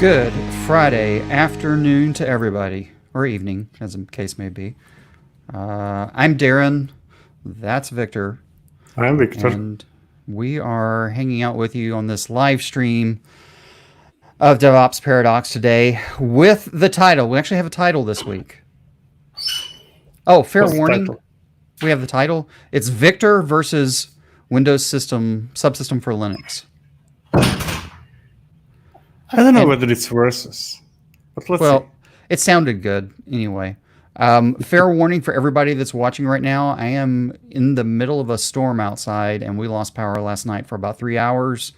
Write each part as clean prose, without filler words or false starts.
Good Friday afternoon to everybody, or evening, as the case may be. I'm Darren. That's Victor. I'm Viktor. And we are hanging out with you on this live stream of DevOps Paradox today with the title. We actually have a title this week. Oh, fair warning. We have the title. It's Viktor versus Windows System Subsystem for Linux. I don't know whether it's versus, but let's see. It sounded good anyway. Fair warning for everybody that's watching right now. I am in the middle of a storm outside, and we lost power last night for about 3 hours.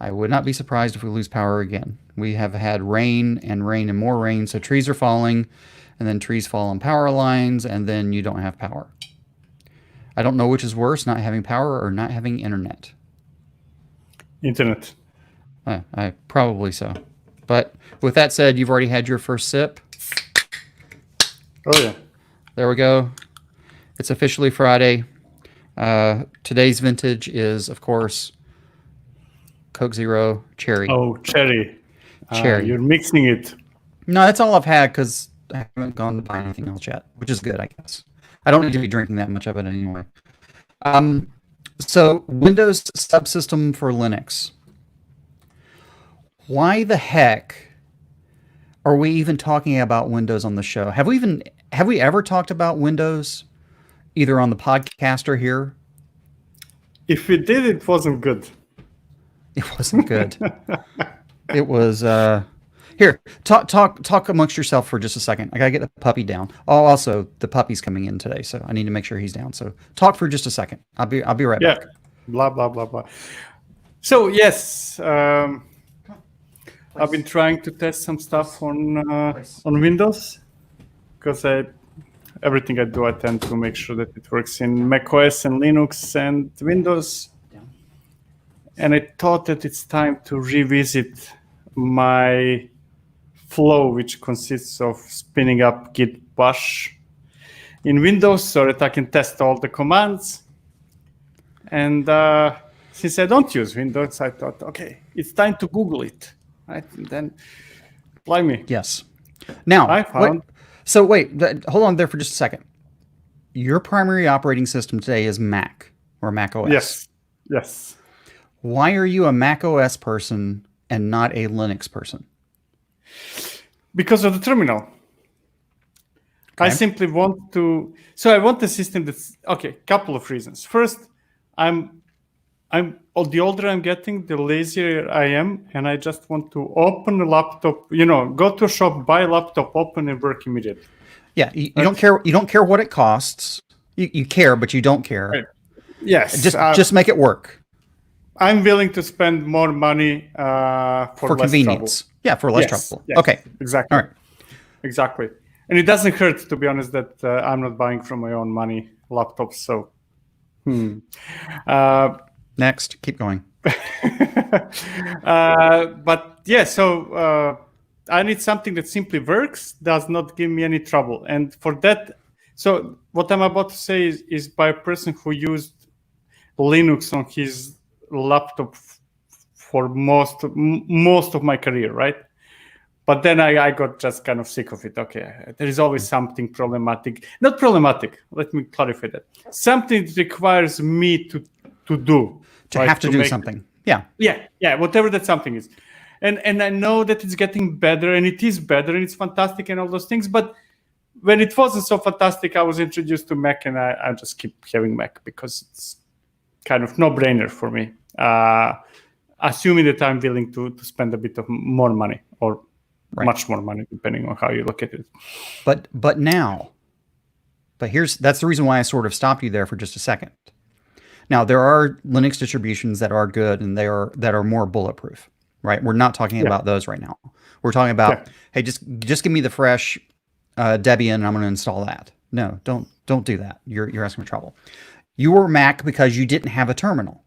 I would not be surprised if we lose power again. We have had rain and more rain, so trees are falling, and then trees fall on power lines, and then you don't have power. I don't know which is worse, not having power or not having internet. Internet. I probably so. But with that said, you've already had your first sip. Oh, yeah. There we go. It's officially Friday. Today's vintage is, of course, Coke Zero Cherry. Oh, cherry. Cherry. You're mixing it. No, that's all I've had because I haven't gone to buy anything else yet, which is good, I guess. I don't need to be drinking that much of it anyway. So Windows Subsystem for Linux. Why the heck are we even talking about Windows on the show? Have we ever talked about Windows either on the podcast or here? If we did, it wasn't good. It wasn't good. It was here. Talk amongst yourself for just a second. I gotta get the puppy down. Oh, also the puppy's coming in today, so I need to make sure he's down. So talk for just a second. I'll be right back. Blah blah blah blah. So yes. I've been trying to test some stuff on Windows because everything I do, I tend to make sure that it works in macOS and Linux and Windows. Yeah. And I thought that it's time to revisit my flow, which consists of spinning up git bash in Windows so that I can test all the commands. And since I don't use Windows, I thought, okay, it's time to Google it. Right, and then, blimey. Yes. Now, I found. Hold on there for just a second. Your primary operating system today is Mac or Mac OS. Yes. Why are you a Mac OS person and not a Linux person? Because of the terminal. Okay. I simply want to. So I want a system that's okay. Couple of reasons. First, the older I'm getting, the lazier I am, and I just want to open a laptop. Go to a shop, buy a laptop, open and work immediately. Yeah, you don't care. You don't care what it costs. You care, but you don't care. Right. Yes, just make it work. I'm willing to spend more money for less convenience. Trouble. Yeah, for less trouble. Yes, okay, exactly. All right, exactly. And it doesn't hurt, to be honest, that I'm not buying from my own money laptops. So, next, keep going. But yeah, so I need something that simply works, does not give me any trouble. And for that, so what I'm about to say is by a person who used Linux on his laptop for most of my career, right? But then I got just kind of sick of it. Okay, there is always something problematic. Not problematic, let me clarify that. Something that requires me to do. Have to do something. Yeah, whatever that something is. And I know that it's getting better, and it is better, and it's fantastic and all those things. But when it wasn't so fantastic, I was introduced to Mac, and I just keep having Mac because it's kind of no-brainer for me. Assuming that I'm willing to spend a bit of more money or much more money, depending on how you look at it. But that's the reason why I sort of stopped you there for just a second. Now, there are Linux distributions that are good and that are more bulletproof, right? We're not talking about those right now. We're talking about, hey, just give me the fresh Debian and I'm going to install that. No, don't do that. You're asking for trouble. You were Mac because you didn't have a terminal.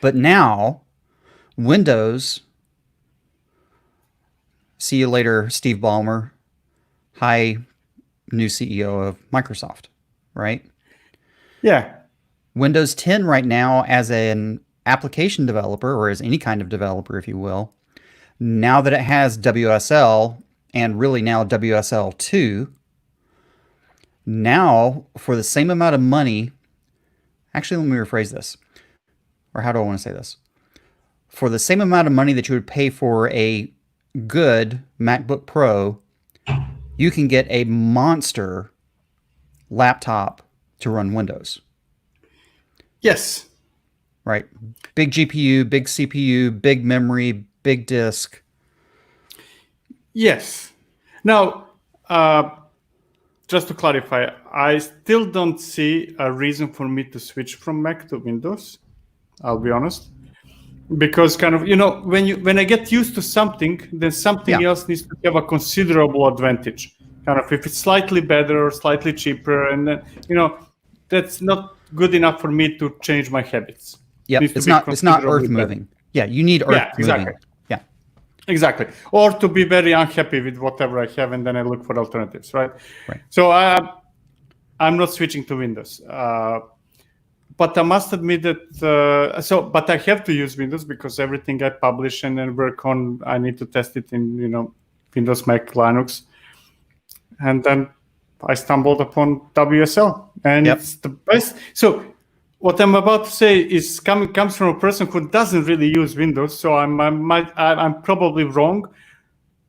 But now, Windows, see you later, Steve Ballmer. Hi, new CEO of Microsoft, right? Yeah. Windows 10 right now, as an application developer, or as any kind of developer, if you will, Now that it has WSL and really now WSL2, now for the same amount of money, actually, let me rephrase this. Or how do I want to say this? For the same amount of money that you would pay for a good MacBook Pro, you can get a monster laptop to run Windows. Yes. Right? Big GPU, big CPU, big memory, big disk. Yes. Now, just to clarify, I still don't see a reason for me to switch from Mac to Windows. I'll be honest, because kind of when I get used to something, then something else needs to have a considerable advantage. Kind of if it's slightly better or slightly cheaper, and then that's not good enough for me to change my habits. Yeah, it's not earth moving. Yeah, you need earth moving. Yeah, exactly. Or to be very unhappy with whatever I have, and then I look for alternatives. Right. So I'm not switching to Windows. But I must admit that, but I have to use Windows because everything I publish and then work on, I need to test it in, Windows, Mac, Linux. And then I stumbled upon WSL, and it's the best. So what I'm about to say is comes from a person who doesn't really use Windows. So I'm probably wrong,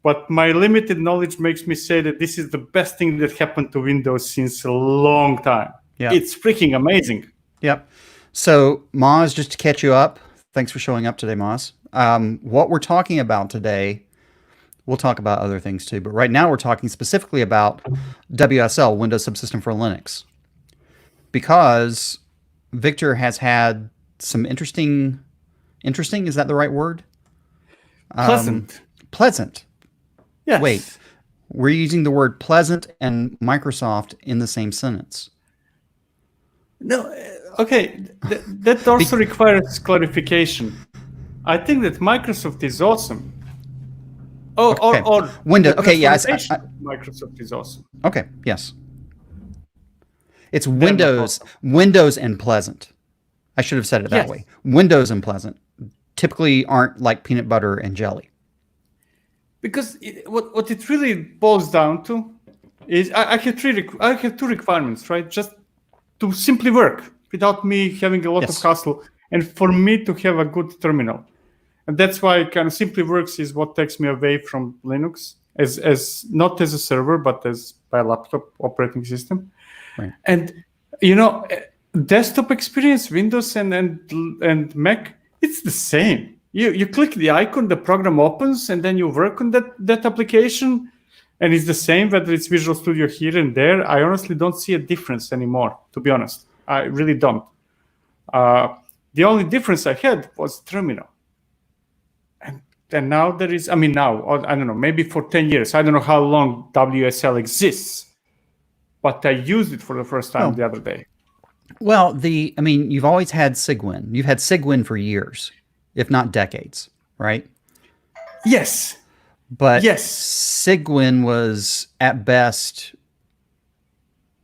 but my limited knowledge makes me say that this is the best thing that happened to Windows since a long time. Yeah. It's freaking amazing. Yep. So, Moz, just to catch you up, thanks for showing up today, Moz. What we're talking about today, we'll talk about other things too, but right now we're talking specifically about WSL, Windows Subsystem for Linux, because Viktor has had some interesting, is that the right word? Pleasant. Yes. Wait, we're using the word pleasant and Microsoft in the same sentence. No, okay, that also requires clarification. I think that Microsoft is awesome. Or Windows. Okay, yeah, Microsoft is awesome. Okay, yes. It's Windows and pleasant. I should have said it that way. Windows and pleasant typically aren't like peanut butter and jelly. Because what it really boils down to is I have two requirements, right? Just to simply work without me having a lot of hassle, and for me to have a good terminal. And that's why kind of simply works is what takes me away from Linux as not as a server, but as by a laptop operating system. Right. And desktop experience, Windows and Mac, it's the same. You click the icon, the program opens, and then you work on that application. And it's the same whether it's Visual Studio here and there. I honestly don't see a difference anymore, to be honest. I really don't. The only difference I had was terminal. And now there is, I don't know, maybe for 10 years. I don't know how long WSL exists, but I used it for the first time the other day. Well, you've always had Cygwin. You've had Cygwin for years, if not decades, right? Yes. But Cygwin was at best,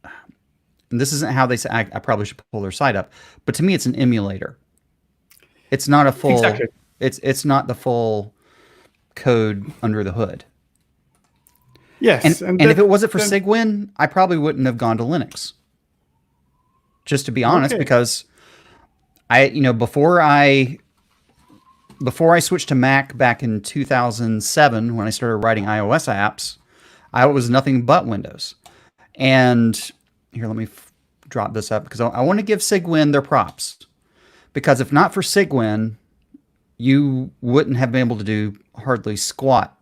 and this isn't how they say, I probably should pull their site up, but to me it's an emulator. It's not a full, it's not the full code under the hood. Yes. And if it wasn't for Cygwin, I probably wouldn't have gone to Linux. Just to be honest, because before I switched to Mac back in 2007, when I started writing iOS apps, I was nothing but Windows. And here, let me drop this up because I want to give Cygwin their props. Because if not for Cygwin, you wouldn't have been able to do hardly squat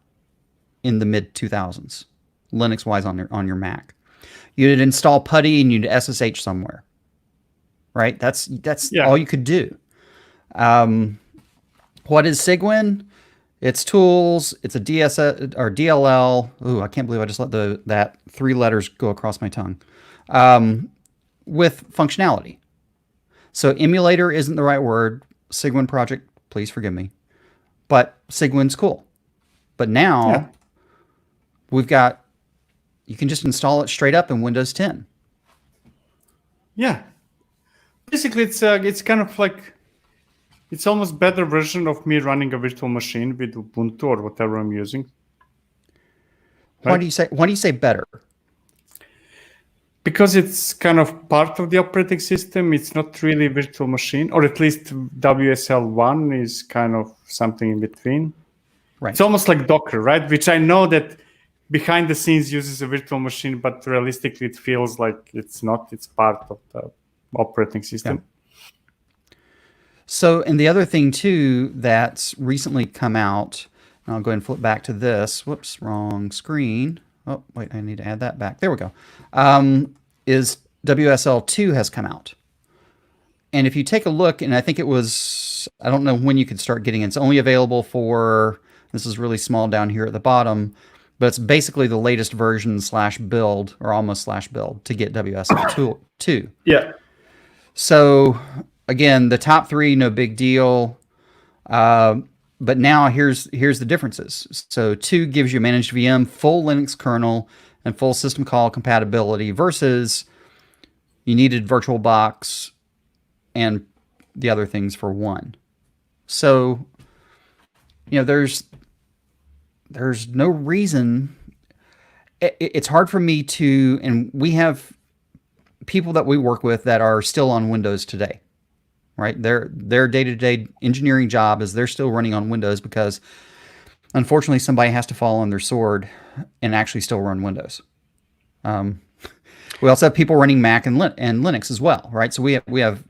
in the mid 2000s, Linux-wise on your Mac. You'd install PuTTY and you'd SSH somewhere, right? That's all you could do. What is Cygwin? It's tools. It's a DSL or DLL. Ooh, I can't believe I just let that 3 letters go across my tongue. With functionality. So emulator isn't the right word. Cygwin project, please forgive me. But Cygwin's cool. But now we've got, you can just install it straight up in Windows 10. Yeah. Basically, it's kind of like, it's almost better version of me running a virtual machine with Ubuntu or whatever I'm using. Why do you say better? Because it's kind of part of the operating system. It's not really a virtual machine, or at least WSL1 is kind of something in between. Right. It's almost like Docker, right? Which I know that behind the scenes uses a virtual machine, but realistically it feels like it's not. It's part of the operating system. Yeah. So, and the other thing too that's recently come out, and I'll go ahead and flip back to this. Whoops, wrong screen. Oh, wait, I need to add that back. There we go. Is WSL2 has come out. And if you take a look, and I think it was, I don't know when you could start getting it. It's only available for, this is really small down here at the bottom, but it's basically the latest version / build, or almost / build, to get WSL2. Yeah. So again, the top 3, no big deal. But now here's the differences. So 2 gives you managed VM, full Linux kernel, and full system call compatibility versus you needed VirtualBox and the other things for 1. So, there's no reason. It's hard for me to, and we have people that we work with that are still on Windows today. Right, their day-to-day engineering job is they're still running on Windows because, unfortunately, somebody has to fall on their sword and actually still run Windows. We also have people running Mac and Linux as well, right? So we have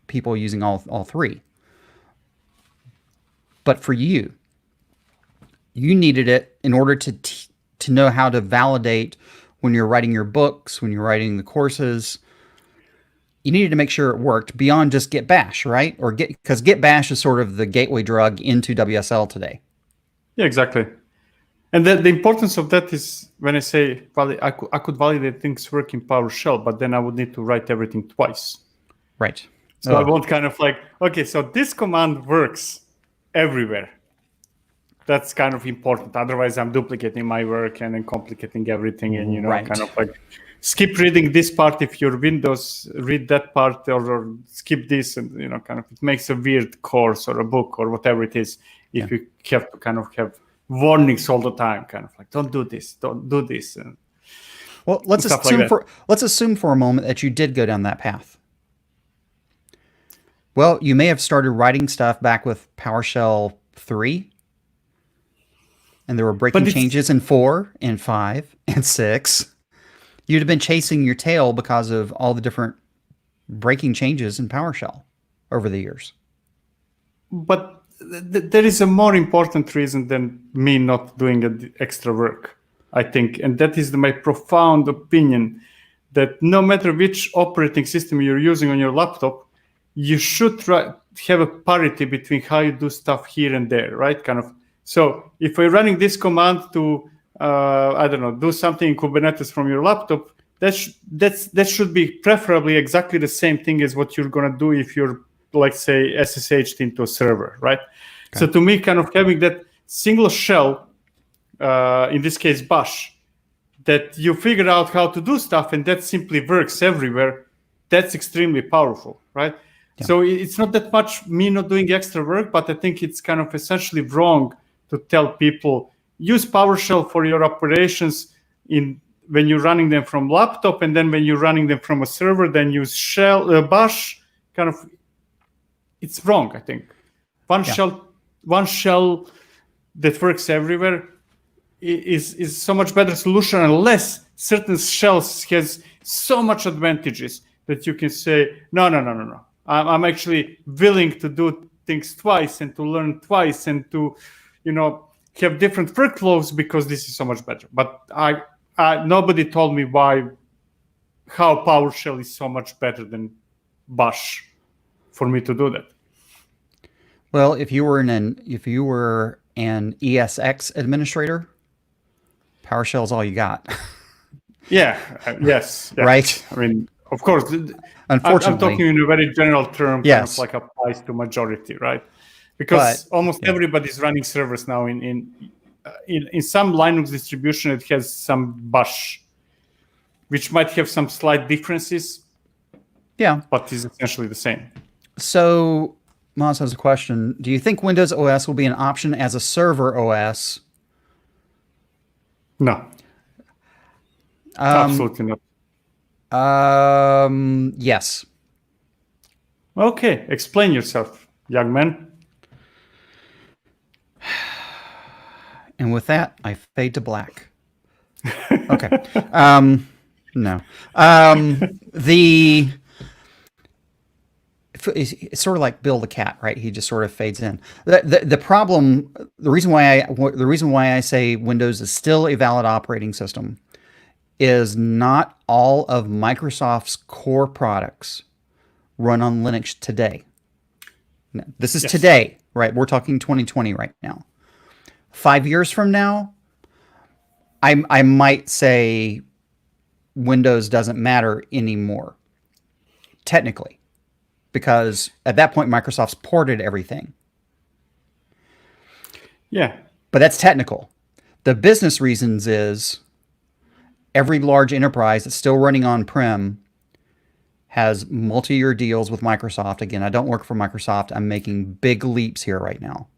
people using all 3. But for you needed it in order to know how to validate when you're writing your books, when you're writing the courses. You needed to make sure it worked beyond just Git Bash, right? Or because Git Bash is sort of the gateway drug into WSL today. Yeah, exactly. And the importance of that is when I say I could validate things work in PowerShell, but then I would need to write everything twice. Right. So I want kind of like, okay, so this command works everywhere. That's kind of important. Otherwise, I'm duplicating my work and then complicating everything, and right. kind of like skip reading this part if you're Windows, read that part, or skip this, and kind of it makes a weird course or a book or whatever it is. If you have to kind of have warnings all the time, kind of like don't do this, don't do this. And well, let's assume for a moment that you did go down that path. Well, you may have started writing stuff back with PowerShell 3. And there were breaking changes in 4 and 5 and 6. You'd have been chasing your tail because of all the different breaking changes in PowerShell over the years. But there is a more important reason than me not doing extra work, I think. And that is my profound opinion that no matter which operating system you're using on your laptop, you should have a parity between how you do stuff here and there, right? Kind of. So if we're running this command to, do something in Kubernetes from your laptop, that should be preferably exactly the same thing as what you're going to do if you're, like, say, SSH'd into a server, right? Okay. So to me, kind of having that single shell, in this case, Bash, that you figure out how to do stuff and that simply works everywhere, that's extremely powerful, right? Yeah. So it's not that much me not doing extra work, but I think it's kind of essentially wrong to tell people use PowerShell for your operations when you're running them from laptop, and then when you're running them from a server, then use Bash. Kind of, it's wrong. I think one shell that works everywhere is so much better solution, unless certain shells has so much advantages that you can say no. I'm actually willing to do things twice and to learn twice and to have different workflows because this is so much better. But nobody told me how PowerShell is so much better than Bash for me to do that. Well, if you were an ESX administrator, PowerShell is all you got. Yes. Right. I mean, of course. Unfortunately, I'm talking in a very general term. Yes. Kind of like applies to majority, right? Because almost everybody's running servers now. In some Linux distribution, it has some Bash, which might have some slight differences. Yeah, but is essentially the same. So Moz has a question. Do you think Windows OS will be an option as a server OS? No, absolutely not. Yes. Okay, explain yourself, young man. And with that, I fade to black. Okay. No. It's sort of like Bill the cat, right? He just sort of fades in. The problem, the reason why I say Windows is still a valid operating system is not all of Microsoft's core products run on Linux today. This is today, right? We're talking 2020 right now. 5 years from now, I might say Windows doesn't matter anymore, technically, because at that point, Microsoft's ported everything. Yeah. But that's technical. The business reasons is every large enterprise that's still running on-prem has multi-year deals with Microsoft. Again, I don't work for Microsoft. I'm making big leaps here right now.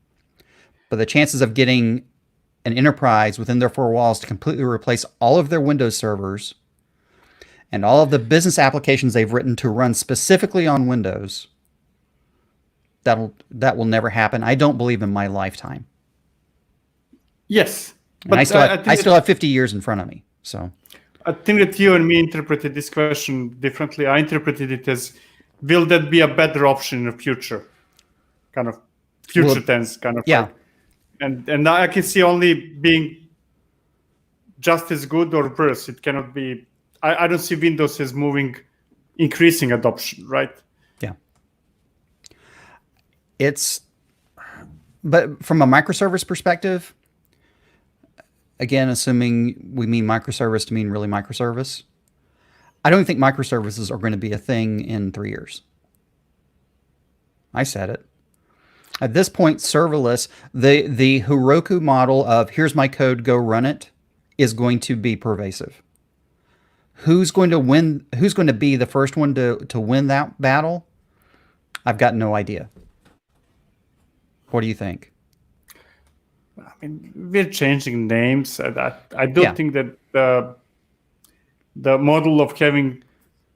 But the chances of getting an enterprise within their four walls to completely replace all of their Windows servers and all of the business applications they've written to run specifically on Windows, that will never happen. I don't believe in my lifetime. Yes, but I still have 50 years in front of me. So I think that you and me interpreted this question differently. I interpreted it as, will that be a better option in the future? Kind of future tense, kind of. Yeah. Like, and I can see only being just as good or worse. It cannot be. I don't see Windows as increasing adoption, right? Yeah. But from a microservice perspective, again, assuming we mean microservice to mean really microservice, I don't think microservices are going to be a thing in 3 years. I said it. At this point, serverless, the Heroku model of here's my code, go run it, is going to be pervasive. Who's going to win? Who's going to be the first one to win that battle? I've got no idea. What do you think? I mean, we're changing names. I don't think that the model of having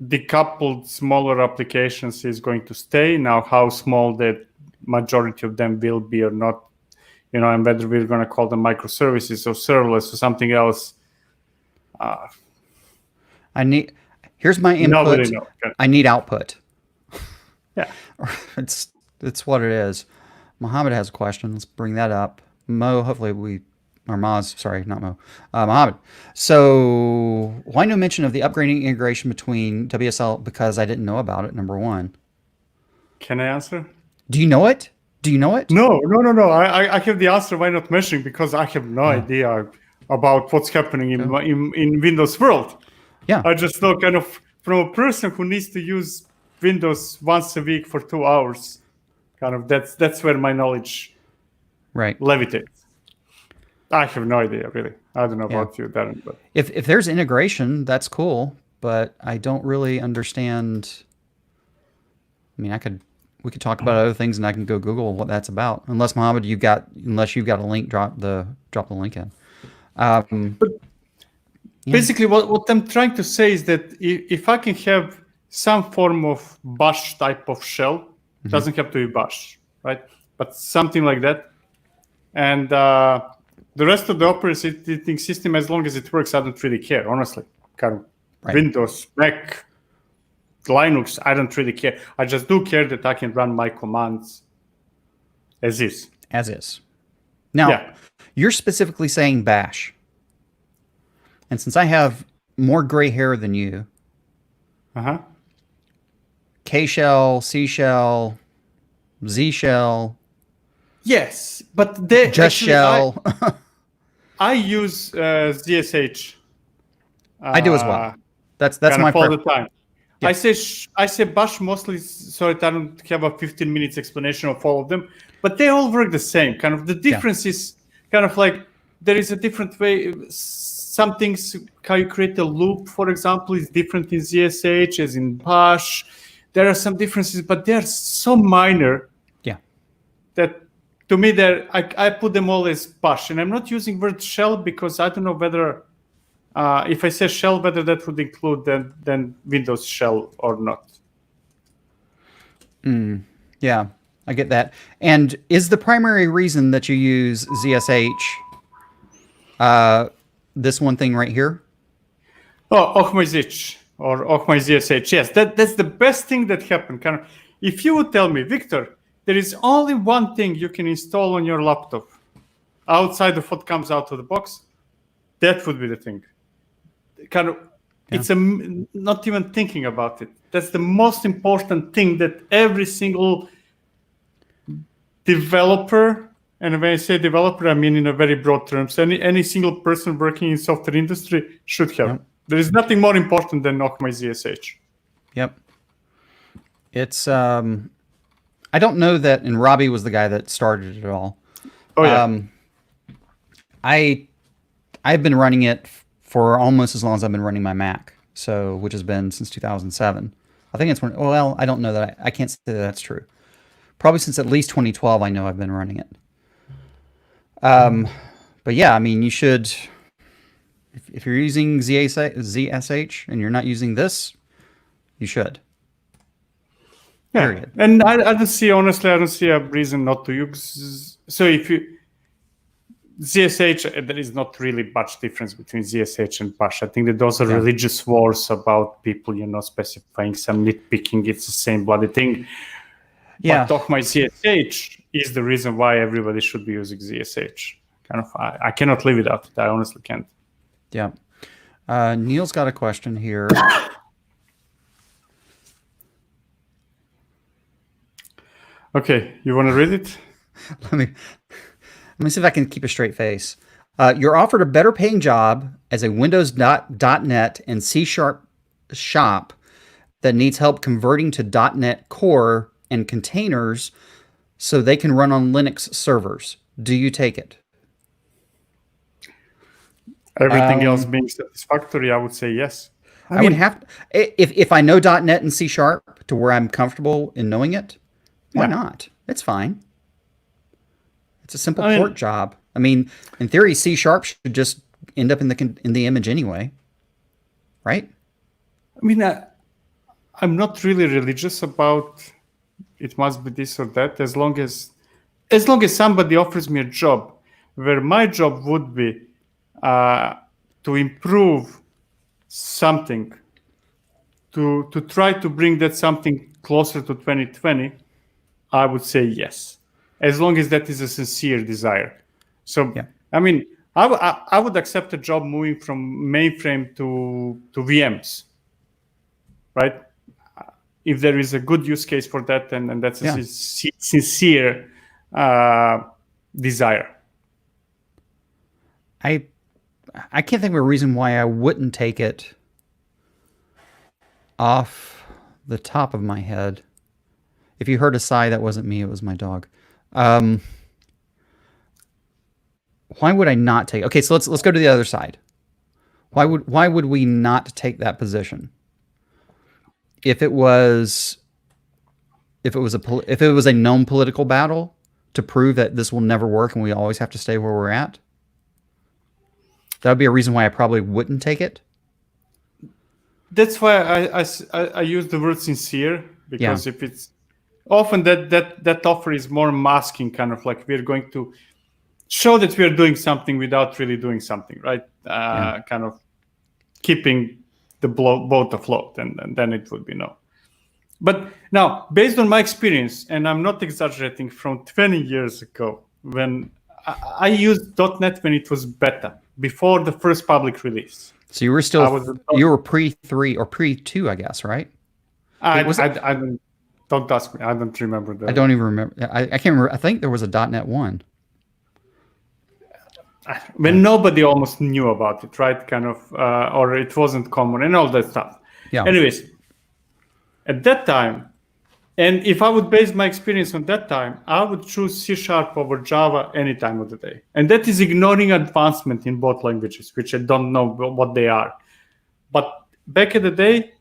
decoupled smaller applications is going to stay. Now, how small that majority of them will be or not, and whether we're going to call them microservices or serverless or something else. Here's my input. I need output. Yeah. It's what it is. Mohammed has a question. Let's bring that up. Mo, hopefully Maz, sorry, not Mo. Mohammed. So why no mention of the upgrading integration between WSL? Because I didn't know about it, number one. Can I answer? Do you know it? No. I have the answer. Why not mentioning? Because I have no idea about what's happening in Windows world. Yeah. I just know kind of from a person who needs to use Windows once a week for 2 hours. Kind of that's where my knowledge levitates. I have no idea, really. I don't know about you, Darren. But if there's integration, that's cool. But I don't really understand. I mean, we could talk about other things, and I can go Google what that's about. Unless Mohammed, you've got a link, drop the link in. Basically, what I'm trying to say is that if I can have some form of bash type of shell, it doesn't have to be bash, right? But something like that, and the rest of the operating system, as long as it works, I don't really care, honestly. Kind of Windows, Mac, Linux, I don't really care. I just do care that I can run my commands as is. Now, you're specifically saying bash. And since I have more gray hair than you, K shell, C shell, Z shell. Yes, but just shell. I use ZSH. I do as well. That's my all the time. Yeah. I say bash mostly so that I don't have a 15 minutes explanation of all of them, but they all work the same. Kind of the difference is kind of like there is a different way. Some things, how you create a loop, for example, is different in ZSH as in bash. There are some differences, but they are so minor that to me, I put them all as bash, and I'm not using word shell because I don't know whether if I say shell, whether that would include then Windows shell or not. Yeah, I get that. And is the primary reason that you use ZSH this one thing right here? Oh, Ochmazich or ZSH. Yes, that's the best thing that happened. If you would tell me, Victor, there is only one thing you can install on your laptop outside of what comes out of the box, that would be the thing. It's not even thinking about it. That's the most important thing that every single developer, and when I say developer, I mean in a very broad terms, any single person working in software industry should have. Yep. There is nothing more important than ZSH. Yep. It's I don't know that, and Robbie was the guy that started it all. Oh yeah. I've been running it for almost as long as I've been running my Mac, so which has been since 2007. I think it's when. Well, I don't know that. I can't say that that's true. Probably since at least 2012, I know I've been running it. But yeah, I mean, you should. If you're using ZSH and you're not using this, you should. Yeah. Period. And I don't see a reason not to use. So if you ZSH, there is not really much difference between ZSH and Bash. I think that those are religious wars about people, specifying some nitpicking. It's the same bloody thing. Yeah. But ZSH is the reason why everybody should be using ZSH. I cannot live without it. I honestly can't. Yeah. Neil's got a question here. Okay, you want to read it? Let me see if I can keep a straight face. You're offered a better paying job as a Windows .NET and C# shop that needs help converting to .NET Core and containers so they can run on Linux servers. Do you take it? Everything else being satisfactory, I would say yes. I would have to, if I know .NET and C# to where I'm comfortable in knowing it. Why not? It's fine. It's a simple port job. I mean, in theory, C# should just end up in the image anyway, right? I mean, I'm not really religious about it must be this or that. As long as somebody offers me a job where my job would be to improve something, to try to bring that something closer to 2020, I would say yes, as long as that is a sincere desire. So, I mean, I would accept a job moving from mainframe to VMs, right? If there is a good use case for that, and that's a sincere desire. I can't think of a reason why I wouldn't take it off the top of my head. If you heard a sigh, that wasn't me, it was my dog. Why would I not take? Okay, so let's go to the other side. Why would we not take that position? If it was a known political battle to prove that this will never work and we always have to stay where we're at, that would be a reason why I probably wouldn't take it. That's why I use the word sincere, because if it's often that offer is more masking, kind of like we're going to show that we're doing something without really doing something, right? Kind of keeping the boat afloat, and then it would be no. But now, based on my experience, and I'm not exaggerating, from 20 years ago, when I used .NET when it was beta, before the first public release. So you were you were pre-3 or pre-2, I guess, right? Don't ask me. I don't remember that. I don't even remember. I can't remember. I think there was a .NET 1. When nobody almost knew about it, right? Kind of, or it wasn't common and all that stuff. Yeah. Anyways, at that time, and if I would base my experience on that time, I would choose C# over Java any time of the day. And that is ignoring advancement in both languages, which I don't know what they are. But back in the day,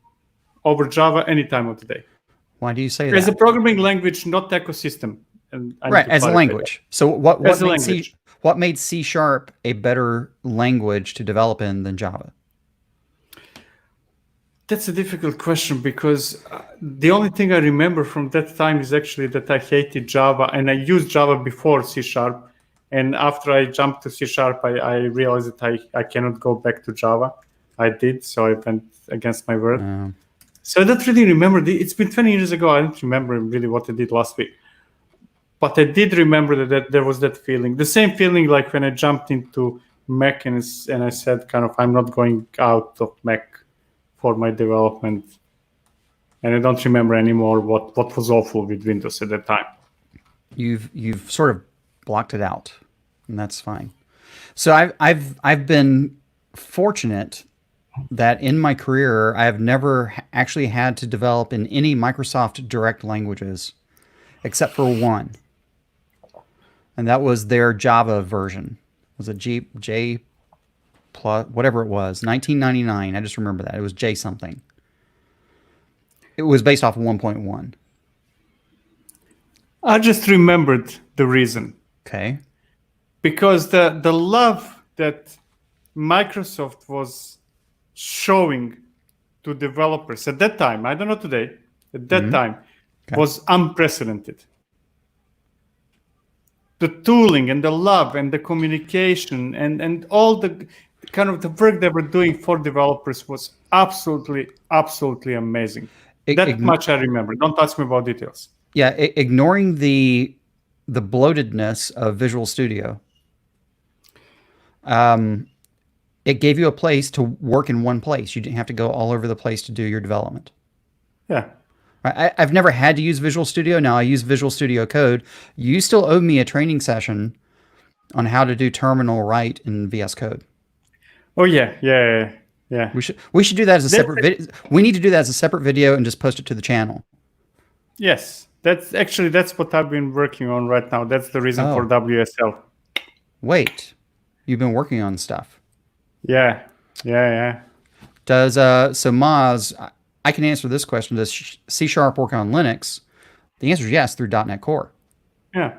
over Java any time of the day. Why do you say that? As a programming language, not ecosystem. and I need Right, to as a clarify language. So what As a made language. what made C# a better language to develop in than Java? That's a difficult question because the only thing I remember from that time is actually that I hated Java and I used Java before C#. And after I jumped to C#, I realized that I cannot go back to Java. I did, so I went against my word. So I don't really remember. It's been 20 years ago. I don't remember really what I did last week. But I did remember that there was that feeling. The same feeling like when I jumped into Mac and I said kind of I'm not going out of Mac for my development. And I don't remember anymore what was awful with Windows at that time. You've sort of blocked it out, and that's fine. So I've been fortunate that in my career I have never actually had to develop in any Microsoft Direct languages, except for one, and that was their Java version. It was a J plus whatever it was, 1999. I just remember that it was J something. It was based off of 1.1. I just remembered the reason. Okay. Because the love that Microsoft was showing to developers at that time, I don't know today, at that time, was unprecedented. The tooling and the love and the communication and all the kind of the work they were doing for developers was absolutely, absolutely amazing. That much I remember. Don't ask me about details. Yeah, ignoring the bloatedness of Visual Studio. It gave you a place to work in one place. You didn't have to go all over the place to do your development. Yeah. I've never had to use Visual Studio. Now I use Visual Studio Code. You still owe me a training session on how to do terminal write in VS Code. Oh yeah. We should do that as a separate video. We need to do that as a separate video and just post it to the channel. Yes, that's what I've been working on right now. That's the reason for WSL. Wait, you've been working on stuff. Yeah. Does so Maz? I can answer this question. Does C# work on Linux? The answer is yes through .NET Core. Yeah.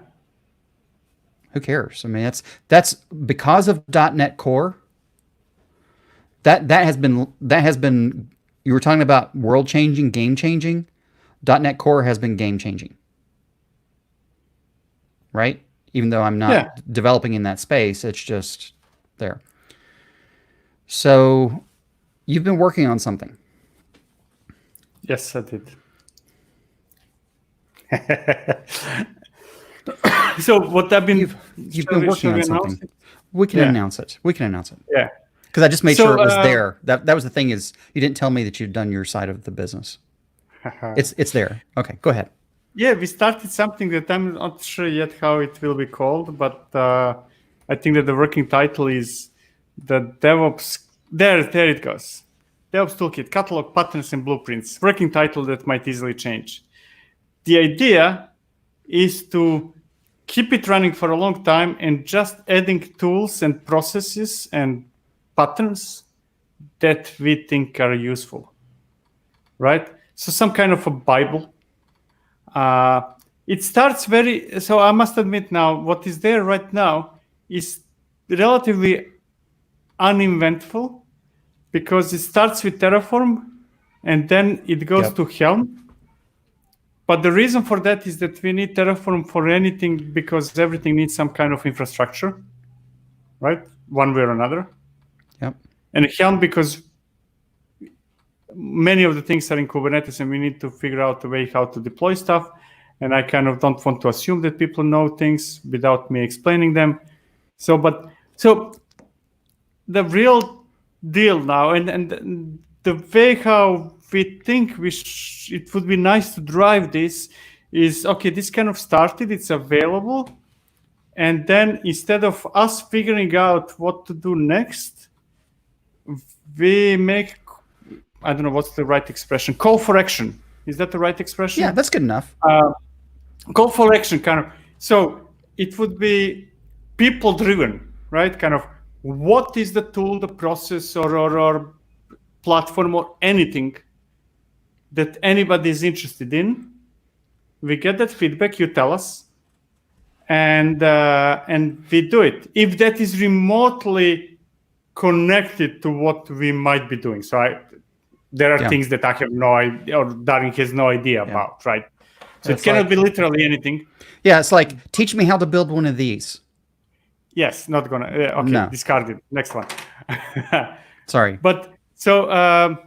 Who cares? I mean, that's because of .NET Core. That has been. You were talking about world changing, game changing. .NET Core has been game changing. Right? Even though I'm not developing in that space, it's just there. So you've been working on something. Yes, I did. So what I've been you've been working on something. We can announce it. Yeah. Because I just made sure it was there. That was the thing, is you didn't tell me that you'd done your side of the business. It's there. Okay, go ahead. Yeah, we started something that I'm not sure yet how it will be called, but I think that the working title is the DevOps. There it goes. DevOps Toolkit, Catalog, Patterns, and Blueprints. Working title that might easily change. The idea is to keep it running for a long time and just adding tools and processes and patterns that we think are useful, right? So some kind of a Bible. It starts so I must admit now, what is there right now is relatively uneventful because it starts with Terraform and then it goes to Helm. But the reason for that is that we need Terraform for anything because everything needs some kind of infrastructure, right? One way or another. Yep. And Helm because many of the things are in Kubernetes and we need to figure out a way how to deploy stuff. And I kind of don't want to assume that people know things without me explaining them. So the real deal now and the way how we think it would be nice to drive this is, okay, this kind of started, it's available. And then instead of us figuring out what to do next, we make, I don't know what's the right expression, call for action. Is that the right expression? Yeah, that's good enough. Call for action, kind of. So it would be people driven, right? Kind of what is the tool, the process or platform or anything that anybody is interested in. We get that feedback, you tell us, and we do it. If that is remotely connected to what we might be doing, so there are things that I have no idea, or Darin has no idea about, right? So it cannot be literally anything. Yeah, it's like, teach me how to build one of these. Yes, not gonna. Okay, no. Discarded. Next one. Sorry. But so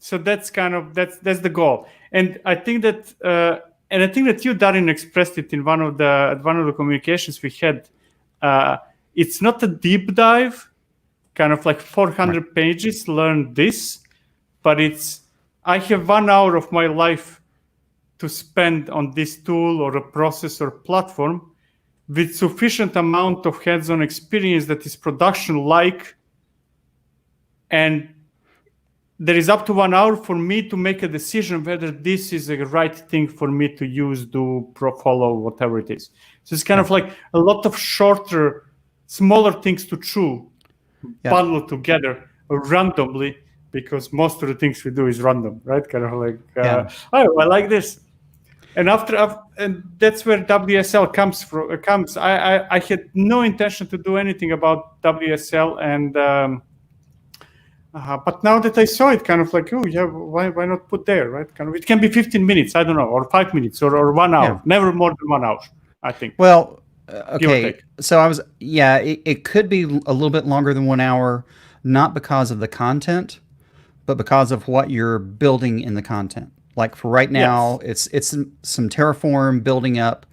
that's kind of that's the goal, and I think that you, Darin, expressed it in one of the communications we had. It's not a deep dive, kind of like 400 pages. Learn this, but I have 1 hour of my life to spend on this tool or a process or platform with sufficient amount of hands-on experience that is production-like, and there is up to 1 hour for me to make a decision whether this is a right thing for me to use, do, follow, whatever it is. So it's kind of like a lot of shorter, smaller things to chew, bundle together randomly, because most of the things we do is random, right? Kind of like, oh, I like this. And and that's where WSL comes. I had no intention to do anything about WSL, and but now that I saw it, kind of like, oh yeah, why not put there, right? Kind of, it can be 15 minutes, I don't know, or 5 minutes, or 1 hour, never more than 1 hour, I think. Well, okay, so it could be a little bit longer than 1 hour, not because of the content, but because of what you're building in the content. Like for right now, it's some Terraform building up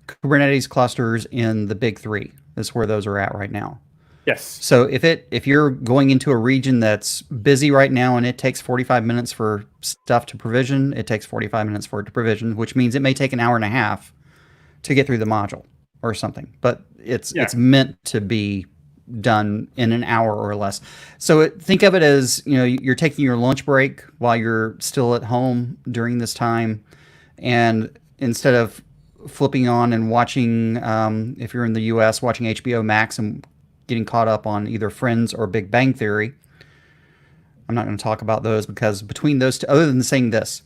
Kubernetes clusters in the big three. That's where those are at right now. Yes. So if you're going into a region that's busy right now and it takes 45 minutes for stuff to provision, it takes 45 minutes for it to provision, which means it may take an hour and a half to get through the module or something. But it's meant to be done in an hour or less. So think of it as, you're taking your lunch break while you're still at home during this time, and instead of flipping on and watching, if you're in the US, watching HBO Max and getting caught up on either Friends or Big Bang Theory. I'm not going to talk about those, because between those two, other than saying this,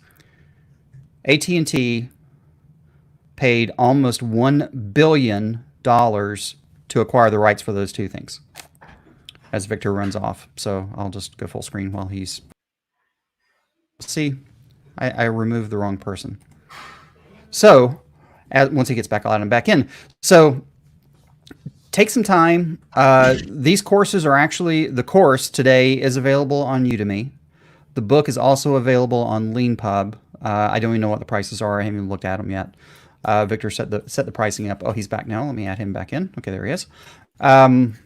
AT&T paid almost $1 billion to acquire the rights for those two things, as Viktor runs off. So I'll just go full screen while he's... See, I removed the wrong person. So once he gets back, I'll add him back in. So take some time. These courses are actually... The course today is available on Udemy. The book is also available on LeanPub. I don't even know what the prices are. I haven't even looked at them yet. Viktor set the pricing up. Oh, he's back now. Let me add him back in. Okay, there he is. Did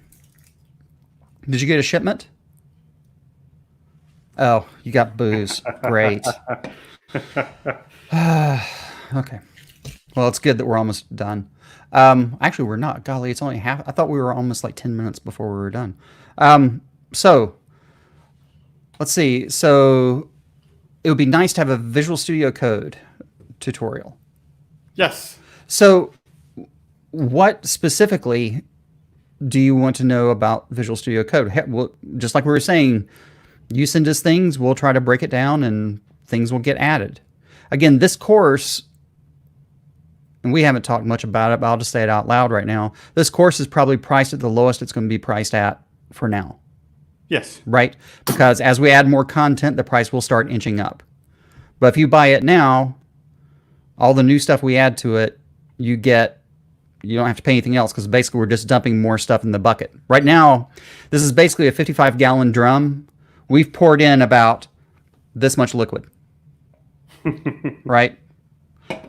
you get a shipment? Oh, you got booze. Great. Okay. Well, it's good that we're almost done. Actually, we're not. Golly, it's only half. I thought we were almost like 10 minutes before we were done. So let's see. So it would be nice to have a Visual Studio Code tutorial. Yes. So what specifically do you want to know about Visual Studio Code? Well, just like we were saying, you send us things, we'll try to break it down, and things will get added. Again, this course, and we haven't talked much about it, but I'll just say it out loud right now. This course is probably priced at the lowest it's going to be priced at for now. Yes. Right? Because as we add more content, the price will start inching up. But if you buy it now, all the new stuff we add to it, you don't have to pay anything else, because basically we're just dumping more stuff in the bucket. Right now, this is basically a 55-gallon drum. We've poured in about this much liquid, right?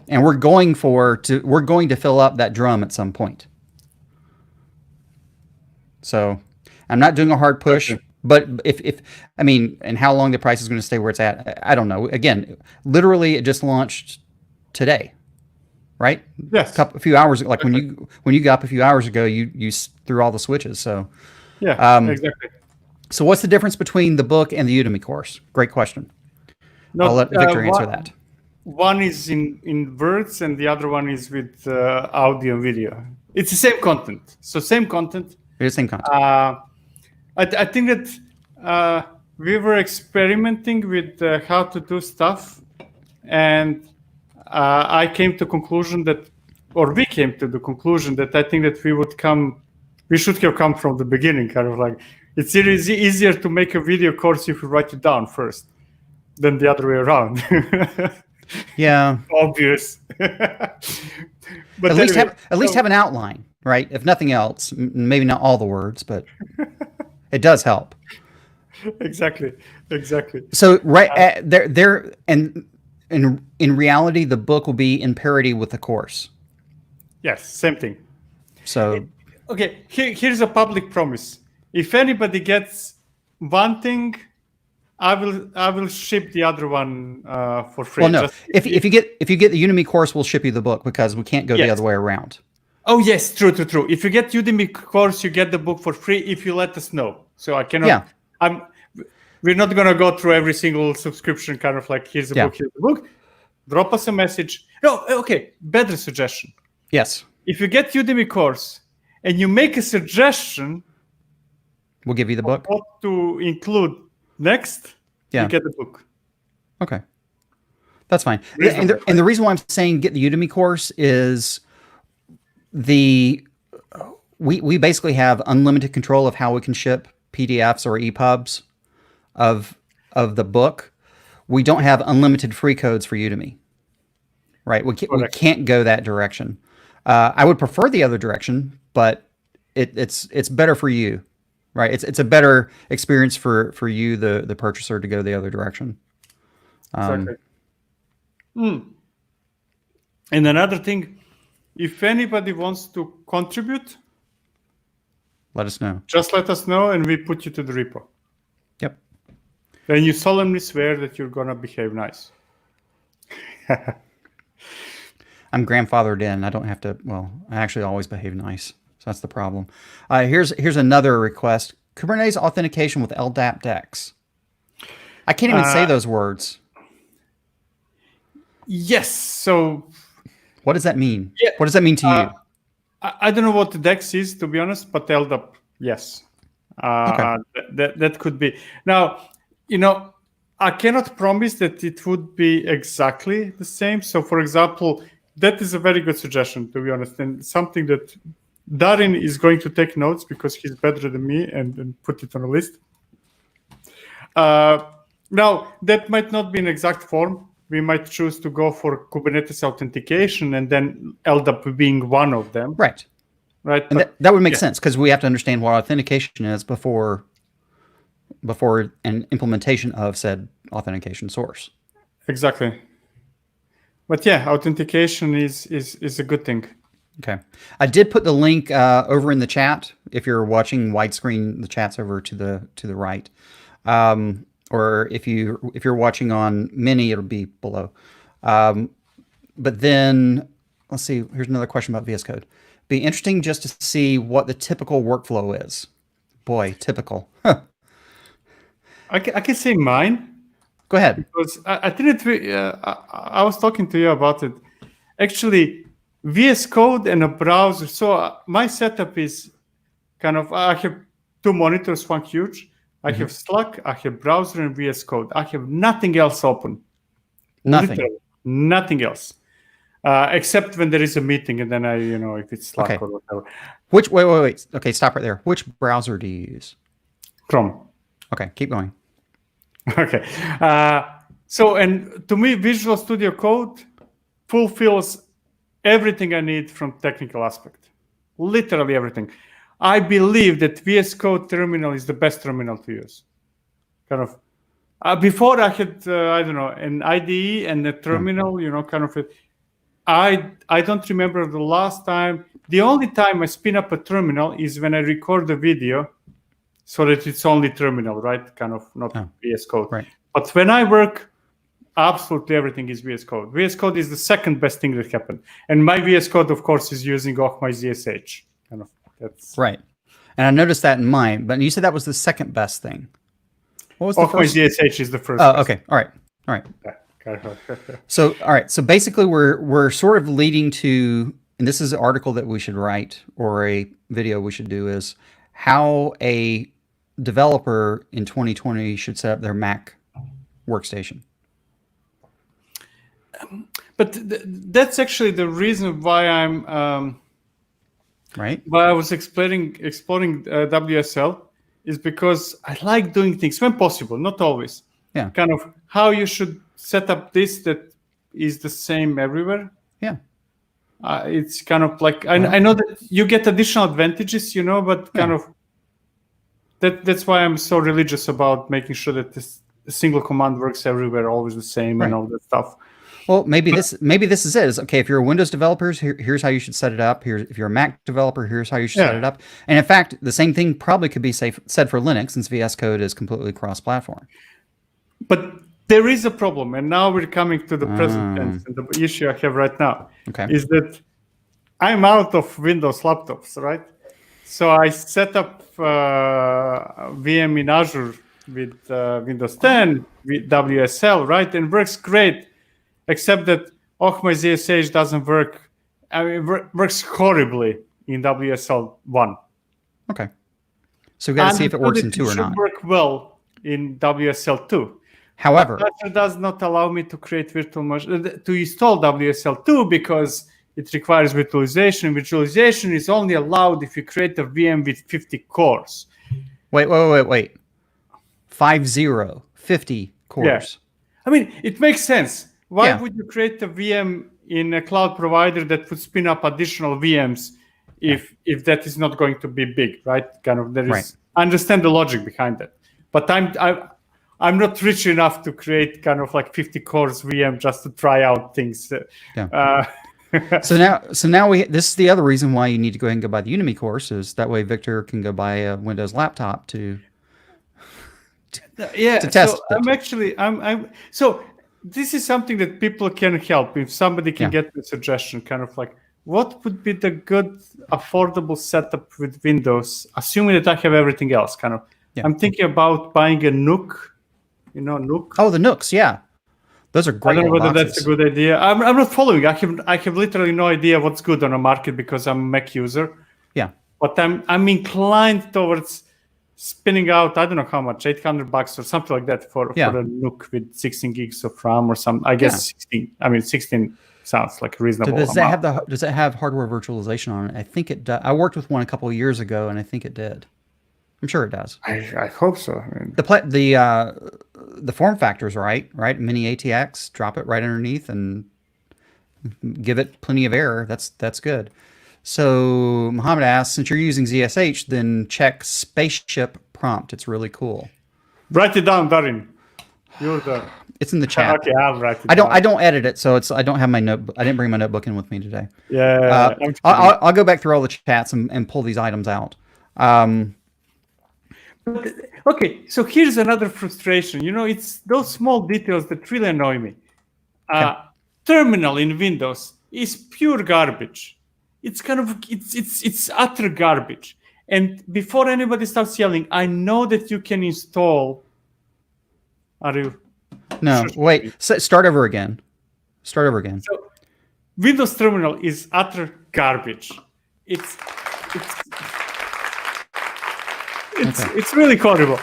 And we're going to fill up that drum at some point. So I'm not doing a hard push, but and how long the price is going to stay where it's at, I don't know. Again, literally, it just launched today, right? Yes. A few hours, like when you got up a few hours ago, you threw all the switches. So yeah, exactly. So what's the difference between the book and the Udemy course? Great question. No, I'll let Viktor answer that. One is in words, and the other one is with audio and video. It's the same content. So same content. It is same content. I think that we were experimenting with how to do stuff, and I came to conclusion that or we came to the conclusion that I think that we should have come from the beginning, kind of like, it's easier to make a video course if you write it down first than the other way around. Yeah. Obvious. But at least have an outline, right? If nothing else, maybe not all the words, but it does help. Exactly. So there and in reality, the book will be in parity with the course. Yes, same thing. So okay, here's a public promise. If anybody gets one thing, I will ship the other one for free. Well, no. If you get the Udemy course, we'll ship you the book because we can't go the other way around. Oh yes, true. If you get Udemy course, you get the book for free if you let us know. So I cannot. Yeah. We're not gonna go through every single subscription. Kind of like here's the book, here's the book. Drop us a message. No, okay. Better suggestion. Yes. If you get Udemy course and you make a suggestion, we'll give you the book. What to include next? You get the book. Okay, that's fine. And the reason why I'm saying get the Udemy course is we basically have unlimited control of how we can ship PDFs or EPUBs of the book. We don't have unlimited free codes for Udemy, right? We can't go that direction. I would prefer the other direction, but it's better for you, right? It's a better experience for you, the purchaser, to go the other direction. Exactly. And another thing, if anybody wants to contribute, let us know. Just let us know, and we put you to the repo. Yep. Then you solemnly swear that you're gonna behave nice. I'm grandfathered in. I don't have to. Well, I actually always behave nice, so that's the problem. Here's another request: Kubernetes authentication with LDAP DEX. I can't even say those words. Yes. So, what does that mean? Yeah. What does that mean to you? I don't know what the DEX is, to be honest, but LDAP, yes. Okay. That could be. Now, I cannot promise that it would be exactly the same. So, for example, that is a very good suggestion, to be honest, and something that Darin is going to take notes because he's better than me and put it on a list. Now, that might not be an exact form. We might choose to go for Kubernetes authentication and then LDAP being one of them. Right. And that would make sense because we have to understand what authentication is before an implementation of said authentication source. Exactly. But yeah, authentication is a good thing. Okay. I did put the link over in the chat. If you're watching widescreen, the chat's over to the right. Or if you're watching on Mini, it'll be below. But then let's see. Here's another question about VS Code. Be interesting just to see what the typical workflow is. Boy, typical. Huh. I can say mine. Go ahead. Because I didn't. I was talking to you about it. Actually, VS Code and a browser. So my setup is kind of. I have two monitors, one huge. I have Slack, I have browser, and VS Code. I have nothing else open. Nothing. Literally, nothing else. Except when there is a meeting, and then if it's Slack or whatever. Wait. Okay, stop right there. Which browser do you use? Chrome. Okay, keep going. Okay. So, and to me, Visual Studio Code fulfills everything I need from technical aspect. Literally everything. I believe that VS Code terminal is the best terminal to use. Kind of. Before I had, an IDE and a terminal, kind of. I don't remember the last time. The only time I spin up a terminal is when I record the video so that it's only terminal, right? Kind of not VS Code. Right. But when I work, absolutely everything is VS Code. VS Code is the second best thing that happened. And my VS Code, of course, is using my ZSH. Kind of. That's right. And I noticed that in mine, but you said that was the second best thing. What was the first? My ZSH is the first. Oh, okay. All right. So, all right. So basically we're sort of leading to, and this is an article that we should write or a video we should do, is how a developer in 2020 should set up their Mac workstation. But that's actually the reason why why I was exploring WSL is because I like doing things when possible, not always. Yeah. Kind of how you should set up this that is the same everywhere. Yeah. It's kind of like I know that you get additional advantages, but kind of that's why I'm so religious about making sure that this single command works everywhere, always the same, and all that stuff. Well, maybe this is it. Is okay if you're a Windows developer, here's how you should set it up. If you're a Mac developer, here's how you should set it up. And in fact, the same thing probably could be said for Linux, since VS Code is completely cross-platform. But there is a problem, and now we're coming to the present tense. And the issue I have right now is that I'm out of Windows laptops, right? So I set up VM in Azure with Windows 10, with WSL, right? And works great, except that my ZSH doesn't work. I mean, works horribly in WSL 1. Okay. So we got to see if it works in 2 or not. It should work well in WSL 2. However, Azure does not allow me to create virtual machine, to install WSL 2 because it requires virtualization. Virtualization is only allowed if you create a VM with 50 cores. Wait. 50 cores. Yeah. I mean, it makes sense. Why would you create a VM in a cloud provider that would spin up additional VMs if that is not going to be big, right? Kind of I understand the logic behind that, but I'm not rich enough to create kind of like 50 cores VM just to try out things. So now this is the other reason why you need to go ahead and go buy the Udemy course, is that way Victor can go buy a Windows laptop to test. So this is something that people can help. If somebody can get the suggestion, kind of like, what would be the good affordable setup with Windows, assuming that I have everything else? Kind of, I'm thinking about buying a NUC. You know NUC? Oh, the NUCs, yeah. Those are great. I don't know whether that's a good idea. I'm not following. I have literally no idea what's good on the market because I'm a Mac user. Yeah. But I'm inclined towards spinning out, I don't know how much, $800 or something like that for a NUC with 16 gigs of RAM or something. I guess 16. I mean, 16 sounds like a reasonable does amount. Does it have hardware virtualization on it? I think it does. I worked with one a couple of years ago, and I think it did. I'm sure it does. I hope so. I mean, the form factor's right? Mini ATX, drop it right underneath and give it plenty of air. That's good. So Mohammed asks, since you're using ZSH, then check spaceship prompt. It's really cool. Write it down, Darin. It's in the chat. Okay, I'll write it. I don't edit it, so I don't have my notebook. I didn't bring my notebook in with me today. Yeah. I'll go back through all the chats and pull these items out. Okay, so here's another frustration. It's those small details that really annoy me. Terminal in Windows is pure garbage. It's kind of it's utter garbage. And before anybody starts yelling, I know that you can install. Are you? No, wait. Start over again. So Windows Terminal is utter garbage. It's really horrible.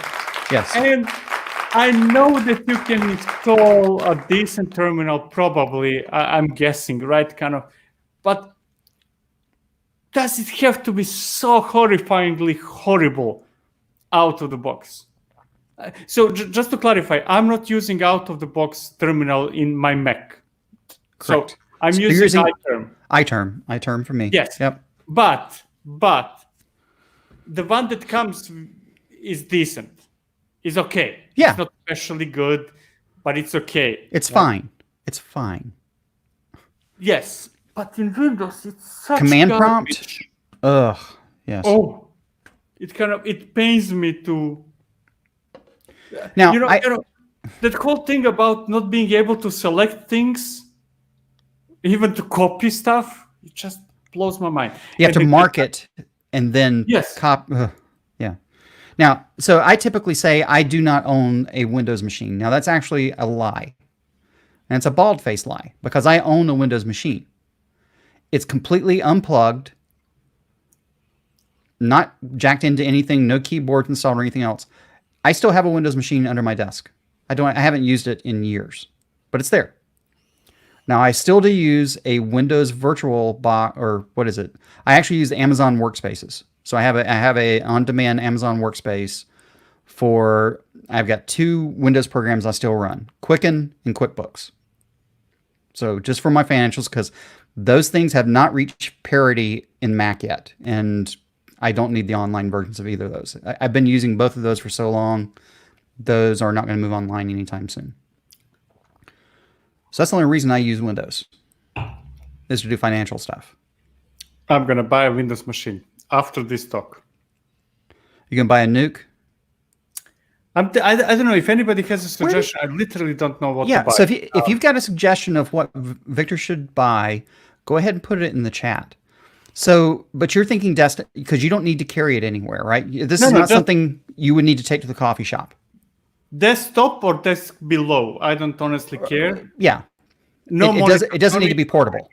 Yes. And I know that you can install a decent terminal, probably, I'm guessing, right? Kind of. But does it have to be so horrifyingly horrible out of the box? So just to clarify, I'm not using out-of-the-box terminal in my Mac. Correct. So I'm using iTerm. iTerm for me. Yes. Yep. But the one that comes is decent. Is okay. Yeah. It's not especially good, but it's okay. It's fine. It's fine. Yes. But in Windows, it's such command garbage. prompt. Ugh. Yes. Oh, it pains me to. Now, that whole thing about not being able to select things, even to copy stuff, it just blows my mind. You have to mark it and then yeah. Now, so I typically say I do not own a Windows machine. Now, that's actually a lie. And it's a bald-faced lie because I own a Windows machine. It's completely unplugged, not jacked into anything, no keyboard installed or anything else. I still have a Windows machine under my desk. I haven't used it in years, but it's there. Now, I still do use a Windows virtual box, or what is it? I actually use Amazon Workspaces. So I have a on-demand Amazon Workspace for. I've got 2 Windows programs I still run: Quicken and QuickBooks. So just for my financials, because those things have not reached parity in Mac yet, and I don't need the online versions of either of those. I've been using both of those for so long; those are not going to move online anytime soon. So that's the only reason I use Windows, is to do financial stuff. I'm going to buy a Windows machine after this talk. You can buy a nuke. I don't know if anybody has a suggestion. I literally don't know what to buy. So if you've got a suggestion of what Victor should buy, go ahead and put it in the chat. So, but you're thinking desktop because you don't need to carry it anywhere, right? This is not something you would need to take to the coffee shop. Desktop or desk below, I don't honestly care. Yeah. No, it doesn't need to be portable.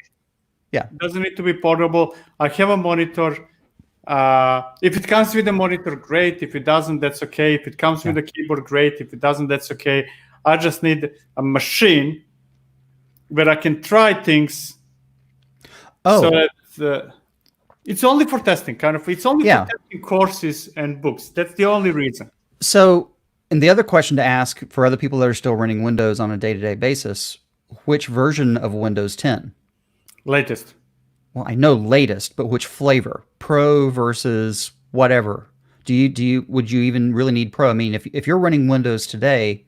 Yeah. It doesn't need to be portable. I have a monitor. If it comes with a monitor, great. If it doesn't, that's okay. If it comes with a keyboard, great. If it doesn't, that's okay. I just need a machine where I can try things. So that it's only for testing, kind of. It's only for testing courses and books. That's the only reason. So, and the other question to ask for other people that are still running Windows on a day-to-day basis, which version of Windows 10? Latest. Well, I know latest, but which flavor? Pro versus whatever. Would you even really need Pro? I mean, if you're running Windows today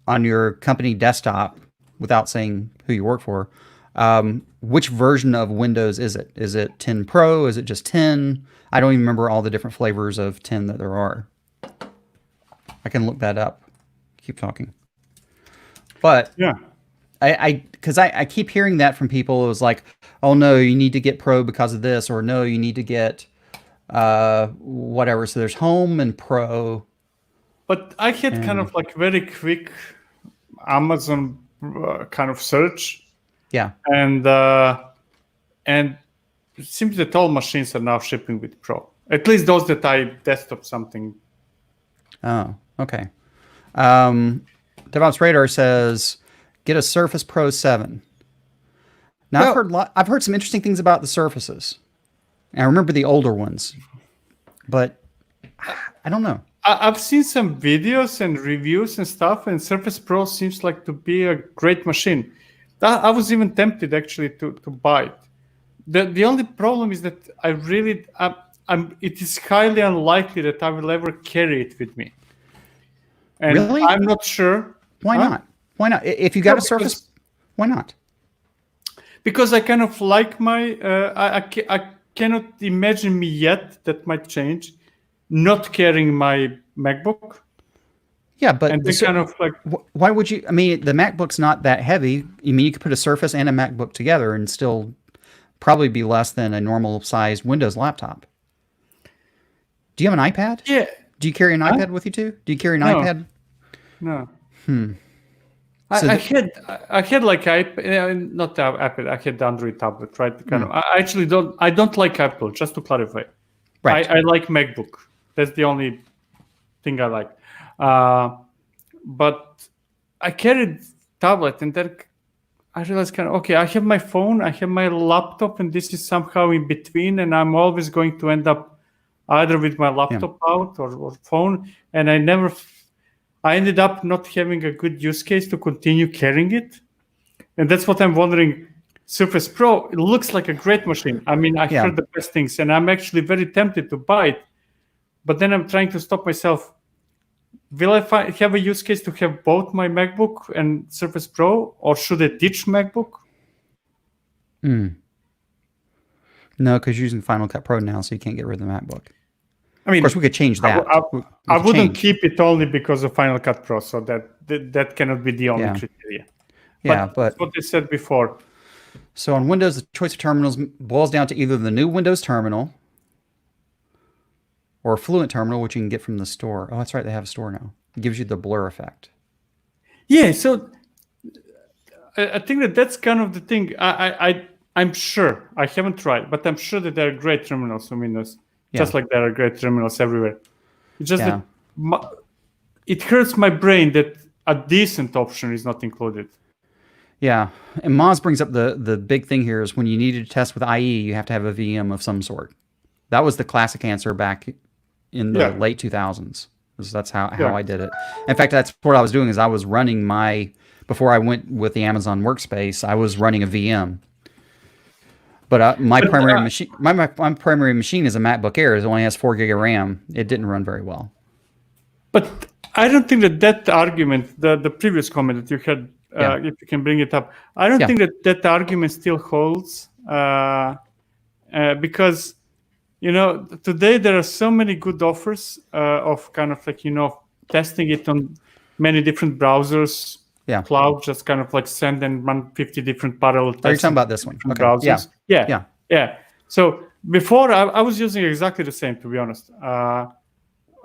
on your company desktop, without saying who you work for, which version of Windows is it? Is it 10 Pro? Is it just 10? I don't even remember all the different flavors of 10 that there are. I can look that up. Keep talking. But yeah. Because I keep hearing that from people. It was like, oh no, you need to get Pro because of this, or no, you need to get whatever. So there's Home and Pro. But I had kind of like very quick Amazon kind of search. Yeah. And it seems that all machines are now shipping with Pro. At least those that I desktop something. Oh, okay. DevOps Radar says, get a Surface Pro 7. Now, I've heard some interesting things about the Surfaces. And I remember the older ones, but I don't know. I've seen some videos and reviews and stuff, and Surface Pro seems like to be a great machine. I was even tempted actually to buy it. The only problem is that it is highly unlikely that I will ever carry it with me. And really? I'm not sure. Why not? Why not? If you got a Surface, why not? Because I kind of like my, I cannot imagine me yet, that might change, not carrying my MacBook. Yeah, but and kind of like, why would you? I mean, the MacBook's not that heavy. I mean, you could put a Surface and a MacBook together and still probably be less than a normal sized Windows laptop. Do you have an iPad? Yeah. Do you carry an iPad with you too? Do you carry an iPad? No. So I had like iPad, not iPad. I had the Android tablet, right? Kind of. I actually don't. I don't like Apple. Just to clarify, right? I like MacBook. That's the only thing I like. But I carried tablet, and then I realized okay, I have my phone, I have my laptop, and this is somehow in between, and I'm always going to end up either with my laptop out or phone, and I ended up not having a good use case to continue carrying it. And that's what I'm wondering. Surface Pro, it looks like a great machine. I mean, I heard the best things, and I'm actually very tempted to buy it. But then I'm trying to stop myself. Will I have a use case to have both my MacBook and Surface Pro, or should I ditch MacBook? No, because you're using Final Cut Pro now, so you can't get rid of the MacBook. I mean, of course, we could change that. I wouldn't keep it only because of Final Cut Pro, so that cannot be the only criteria. But that's what I said before. So on Windows, the choice of terminals boils down to either the new Windows terminal or a Fluent terminal, which you can get from the store. Oh, that's right, they have a store now. It gives you the blur effect. Yeah, so I think that's kind of the thing. I'm sure, I haven't tried, but I'm sure that there are great terminals on Windows, just like there are great terminals everywhere. It's just that it hurts my brain that a decent option is not included. Yeah, and Moz brings up the big thing here is when you needed to test with IE, you have to have a VM of some sort. That was the classic answer back in the late 2000s. That's how I did it. In fact, that's what I was doing is I was running before I went with the Amazon Workspace, I was running a VM. But my primary machine, my primary machine is a MacBook Air. It only has 4 gig of RAM. It didn't run very well. But I don't think that argument, the previous comment that you had, if you can bring it up, I don't think that argument still holds because, today there are so many good offers of kind of like, testing it on many different browsers. Yeah. Cloud, just kind of like send and run 50 different parallel tests. Are you talking about this one? Okay. Browsers. Yeah. So before I was using exactly the same, to be honest.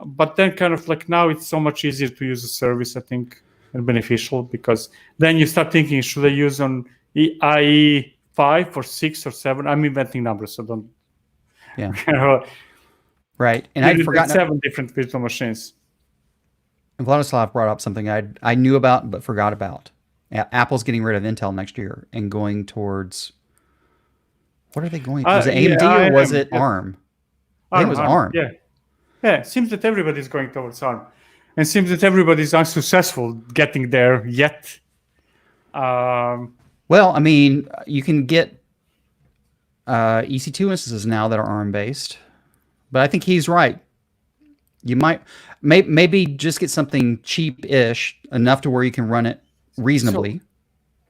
But then kind of like now it's so much easier to use a service, I think, and beneficial because then you start thinking, should I use on IE 5 or 6 or 7? I'm inventing numbers, so don't. Yeah. Right. And I'd forgotten 7 different virtual machines. Vladislav brought up something I knew about but forgot about. Apple's getting rid of Intel next year and going towards. What are they going? Was it AMD or was it ARM? I think it was ARM. Yeah. It seems that everybody's going towards ARM, and it seems that everybody's unsuccessful getting there yet. Well, I mean, you can get EC2 instances now that are ARM based, but I think he's right. You might maybe just get something cheap-ish enough to where you can run it reasonably. So,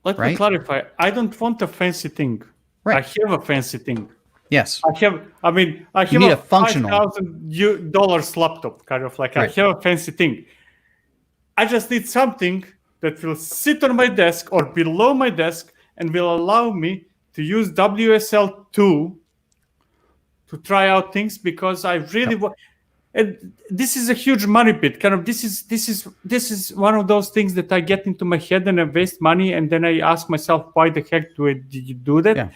let me clarify. I don't want a fancy thing. Right. I have a fancy thing. Yes. I have a functional $5,000 laptop, kind of like I have a fancy thing. I just need something that will sit on my desk or below my desk and will allow me to use WSL2 to try out things because I really want. And this is a huge money pit. Kind of, this is one of those things that I get into my head and I waste money, and then I ask myself, why the heck did you do that? Yeah.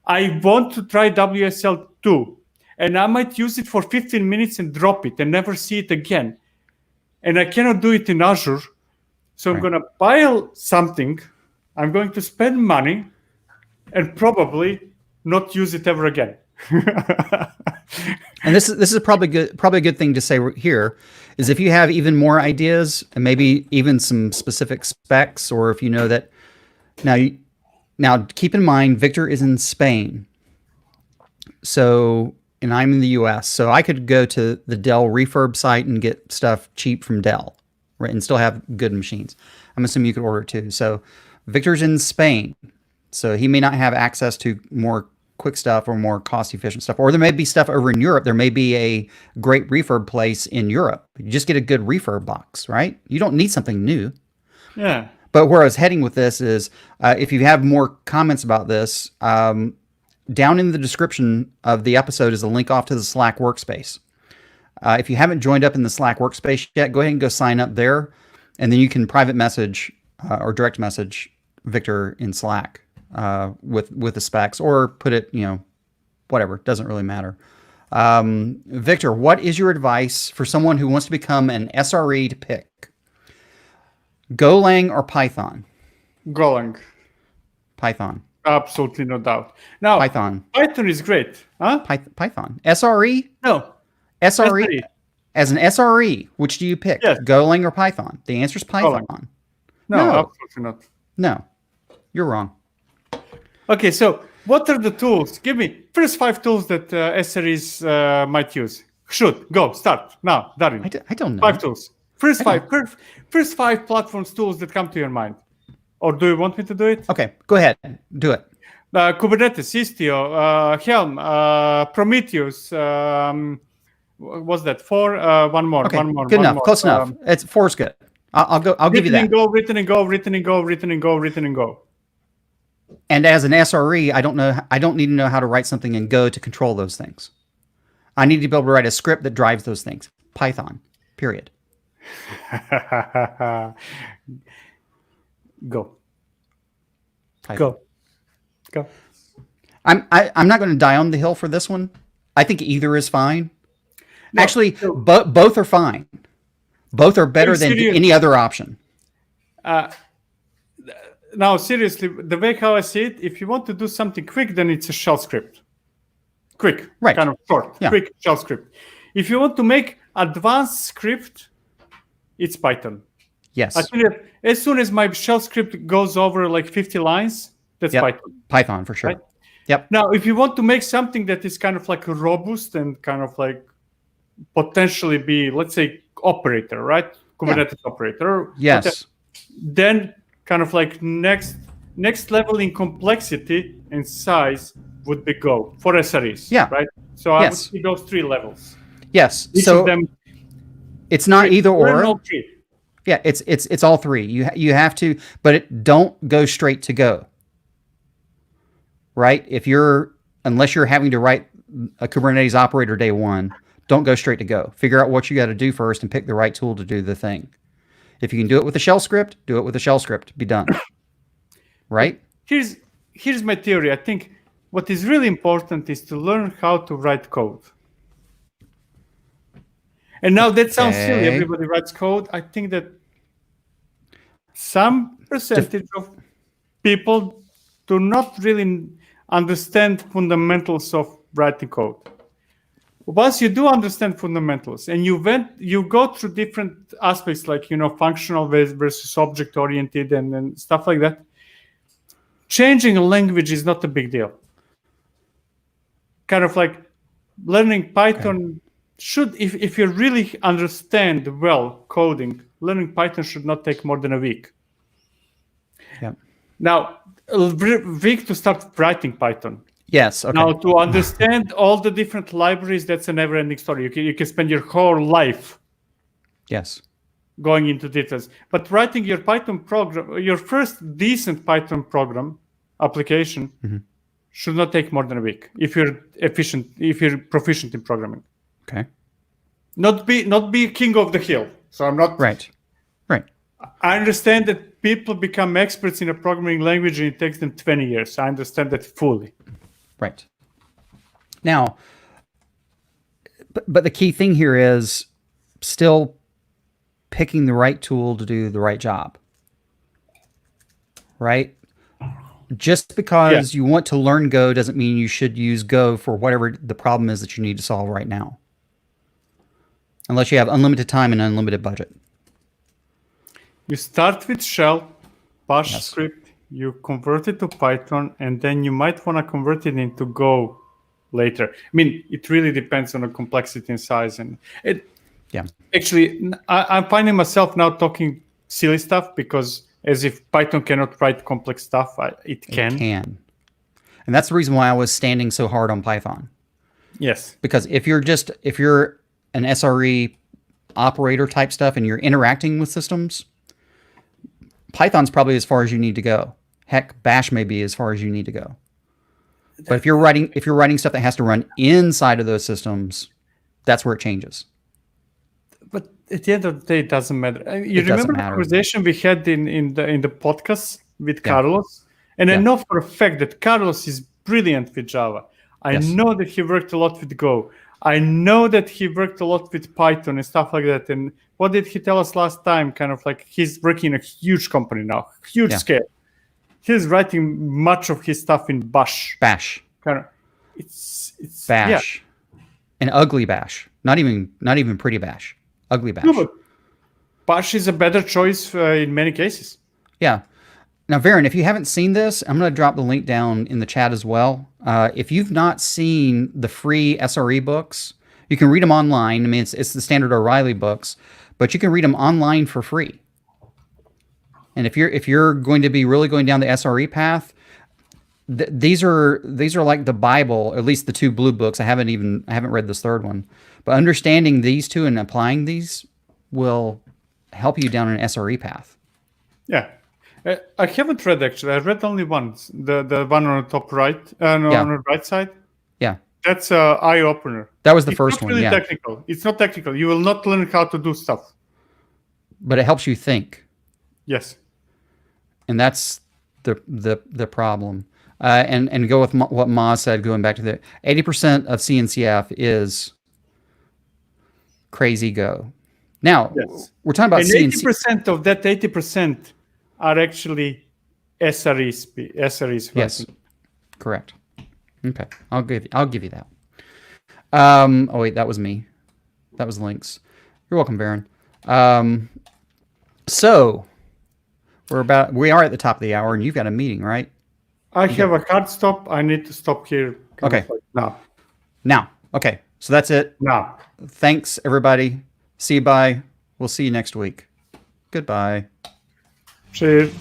I want to try WSL2, and I might use it for 15 minutes and drop it and never see it again. And I cannot do it in Azure, so I'm going to buy something. I'm going to spend money, and probably not use it ever again. And this is probably a good thing to say here is if you have even more ideas and maybe even some specific specs, or if you know that now keep in mind Victor is in Spain, and I'm in the US, so I could go to the Dell refurb site and get stuff cheap from Dell, right, and still have good machines. I'm assuming you could order it too. So Victor's in Spain, so he may not have access to more quick stuff or more cost-efficient stuff. Or there may be stuff over in Europe. There may be a great refurb place in Europe. You just get a good refurb box, right? You don't need something new. Yeah. But where I was heading with this is, if you have more comments about this, down in the description of the episode is a link off to the Slack Workspace. If you haven't joined up in the Slack Workspace yet, go ahead and go sign up there. And then you can private message or direct message Victor in Slack. With the specs, or put it, whatever, doesn't really matter. Victor, what is your advice for someone who wants to become an SRE to pick? Golang or Python? Golang. Python. Absolutely, no doubt. Now, Python is great. Huh? Python. SRE? No. SRE. As an SRE, which do you pick? Yes. Golang or Python? The answer is Python. Golang. No, absolutely not. No, you're wrong. Okay, so what are the tools? Give me first 5 tools that SREs might use. Shoot, go, start now, Darin. I don't know. 5 tools. First 5 platforms tools that come to your mind. Or do you want me to do it? Okay, go ahead, do it. Kubernetes, Istio, Helm, Prometheus. What's that? 4. One more. Okay, one more. Good one enough. more. Close enough. It's 4's good. I'll give you that. Written and go. And as an SRE, I don't need to know how to write something in Go to control those things. I need to be able to write a script that drives those things. Python, period. Go. Python. Go. I'm not going to die on the hill for this one. I think either is fine. No, actually, both are fine. Both are better than any other option. now seriously, the way how I see it, if you want to do something quick, then it's a shell script. Quick, Right. kind of short, Yeah. quick shell script. If you want to make advanced script, it's Python. Yes. I think that as soon as my shell script goes over like 50 lines, that's Yep. Python. Python for sure. Right? Yep. Now, if you want to make something that is kind of like robust and kind of like potentially be, let's say, operator, right? Kubernetes operator. Yes. Then kind of like next level in complexity and size would be Go for SREs. Yeah. Right. So I would Yes. see those 3 levels. Yes. Each So of them. it's not either Learn or. all 3. Yeah, it's all 3. You have to, but don't go straight to Go. Right? Unless you're having to write a Kubernetes operator day 1, don't go straight to Go. Figure out what you got to do first and pick the right tool to do the thing. If you can do it with a shell script, do it with a shell script. Be done. Right? Here's my theory. I think what is really important is to learn how to write code. And now that sounds silly. Everybody writes code. I think that some percentage of people do not really understand fundamentals of writing code. Once you do understand fundamentals and you go through different aspects like, functional versus object oriented and stuff like that, changing a language is not a big deal. Kind of like learning Python should, if you really understand well coding, learning Python should not take more than a week. Yeah. Now, a week to start writing Python. Yes. Okay. Now, to understand all the different libraries, that's a never-ending story. You can spend your whole life Yes. going into details. But writing your Python program, your first decent Python program application, should not take more than a week if you're proficient in programming. Okay. Not be king of the hill. So I'm not Right. I understand that people become experts in a programming language and it takes them 20 years. I understand that fully. Right. Now, but the key thing here is still picking the right tool to do the right job. Right? Just because you want to learn Go doesn't mean you should use Go for whatever the problem is that you need to solve right now. Unless you have unlimited time and unlimited budget. You start with shell, bash script, you convert it to Python, and then you might want to convert it into Go later. I mean, it really depends on the complexity and size. And actually, I'm finding myself now talking silly stuff because as if Python cannot write complex stuff, it can. It can. And that's the reason why I was standing so hard on Python. Yes. Because if you're an SRE operator type stuff and you're interacting with systems, Python's probably as far as you need to go. Heck, Bash may be as far as you need to go. But if you're writing stuff that has to run inside of those systems, that's where it changes. But at the end of the day, it doesn't matter. You remember the conversation we had in the podcast with Carlos? And I know for a fact that Carlos is brilliant with Java. I know that he worked a lot with Go. I know that he worked a lot with Python and stuff like that. And what did he tell us last time? Kind of like he's working in a huge company now, huge scale. He's writing much of his stuff in Bash. Bash. Kind of, it's Bash. An ugly Bash. Not even pretty Bash. Ugly Bash. No, but Bash is a better choice in many cases. Yeah. Now, Varen, if you haven't seen this, I'm going to drop the link down in the chat as well. If you've not seen the free SRE books, you can read them online. I mean, it's the standard O'Reilly books, but you can read them online for free. And if you're going to be really going down the SRE path, these are like the Bible, at least the 2 blue books. I haven't read this third one, but understanding these 2 and applying these will help you down an SRE path. Yeah. I haven't read actually. I read only once. The one on the top right, on the right side. Yeah. That's an eye opener. That was the first one. It's not really technical. It's not technical. You will not learn how to do stuff. But it helps you think. Yes. And that's the problem. And go with what Ma said, going back to the 80% of CNCF is crazy Go. Now, we're talking about and CNCF. 80% of that 80% are actually SRE SRE Yes, correct. Okay, I'll give you that. Oh wait, that was me. That was links. You're welcome, Baron. So we are at the top of the hour, and you've got a meeting, right? I have a hard stop. I need to stop here. Okay. Now. Now, okay. So that's it. Now. Thanks, everybody. See you. Bye. We'll see you next week. Goodbye. Cheers.